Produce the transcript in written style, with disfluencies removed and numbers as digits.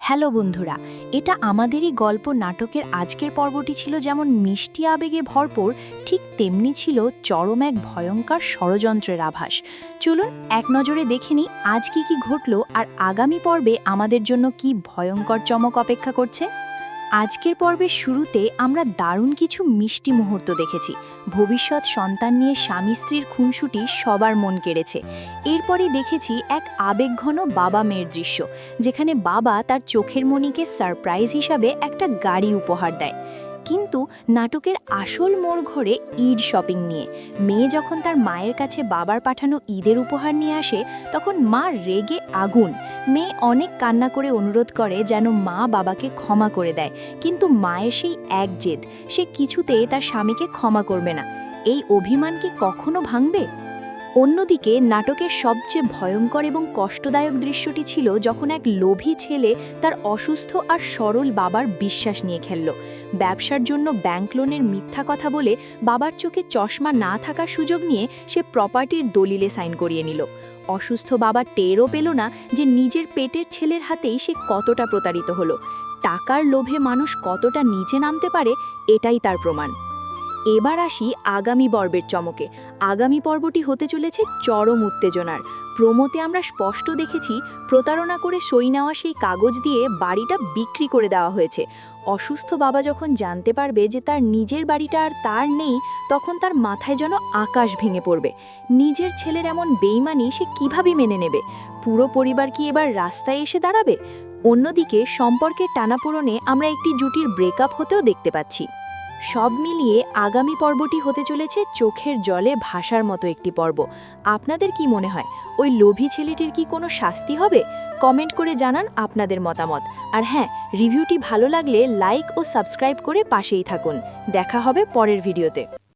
Hello বন্ধুরা, এটা আমাদেরই গল্প নাটকের আজকের পর্বটি ছিল যেমন মিষ্টি আবেগে ভরপুর, ঠিক তেমনি ছিল চরম এক ভয়ঙ্কর ষড়যন্ত্রের আভাস। চলুন এক নজরে দেখে নিই আজ কি ঘটলো আর আগামী পর্বে আমাদের জন্য কি ভয়ঙ্কর চমক অপেক্ষা করছে। আজকের পর্বের শুরুতে আমরা দারুণ কিছু মিষ্টি মুহূর্ত দেখেছি। ভবিষ্যৎ সন্তান নিয়ে স্বামী স্ত্রীর খুনসুটি সবার মন কেড়েছে। এরপরই দেখেছি এক আবেগঘন বাবা মেয়ের দৃশ্য, যেখানে বাবা তার চোখের মণিকে সারপ্রাইজ হিসাবে একটা গাড়ি উপহার দেয়। কিন্তু নাটকের আসল মোড় ঘরে ঈদ শপিং নিয়ে। মেয়ে যখন তার মায়ের কাছে বাবার পাঠানো ঈদের উপহার নিয়ে আসে, তখন মা রেগে আগুন। মেয়ে অনেক কান্না করে অনুরোধ করে যেন মা বাবাকে ক্ষমা করে দেয়, কিন্তু মায়ের সেই এক জেদ, সে কিছুতেই তার স্বামীকে ক্ষমা করবে না। এই অভিমান কি কখনো ভাঙবে? অন্যদিকে নাটকের সবচেয়ে ভয়ঙ্কর এবং কষ্টদায়ক দৃশ্যটি ছিল যখন এক লোভী ছেলে তার অসুস্থ আর সরল বাবার বিশ্বাস নিয়ে খেলল। ব্যবসার জন্য ব্যাংক লোনের মিথ্যা কথা বলে বাবার চোখে চশমা না থাকার সুযোগ নিয়ে সে প্রপার্টির দলিলে সাইন করিয়ে নিল। অসুস্থ বাবা টেরও পেল না যে নিজের পেটের ছেলের হাতেই সে কতটা প্রতারিত হলো। টাকার লোভে মানুষ কতটা নিচে নামতে পারে, এটাই তার প্রমাণ। এবার আসি আগামী পর্বের চমকে। আগামী পর্বটি হতে চলেছে চরম উত্তেজনার। প্রোমোতে আমরা স্পষ্ট দেখেছি প্রতারণা করে সই নেওয়া সেই কাগজ দিয়ে বাড়িটা বিক্রি করে দেওয়া হয়েছে। অসুস্থ বাবা যখন জানতে পারবে যে তার নিজের বাড়িটা আর তার নেই, তখন তার মাথায় যেন আকাশ ভেঙে পড়বে। নিজের ছেলের এমন বেইমানি সে কিভাবে মেনে নেবে? পুরো পরিবার কি এবার রাস্তায় এসে দাঁড়াবে? অন্যদিকে সম্পর্কের টানাপোড়েনে আমরা একটি জুটির ব্রেকআপ হতেও দেখতে পাচ্ছি। সব মিলিয়ে আগামী পর্বটি হতে চলেছে চোখের জলে ভাসার মতো একটি পর্ব। আপনাদের কি মনে হয়, ওই লোভী ছেলেটির কি কোনো শাস্তি হবে? কমেন্ট করে জানান আপনাদের মতামত। আর হ্যাঁ, রিভিউটি ভালো লাগলে লাইক ও সাবস্ক্রাইব করে পাশেই থাকুন। দেখা হবে পরের ভিডিওতে।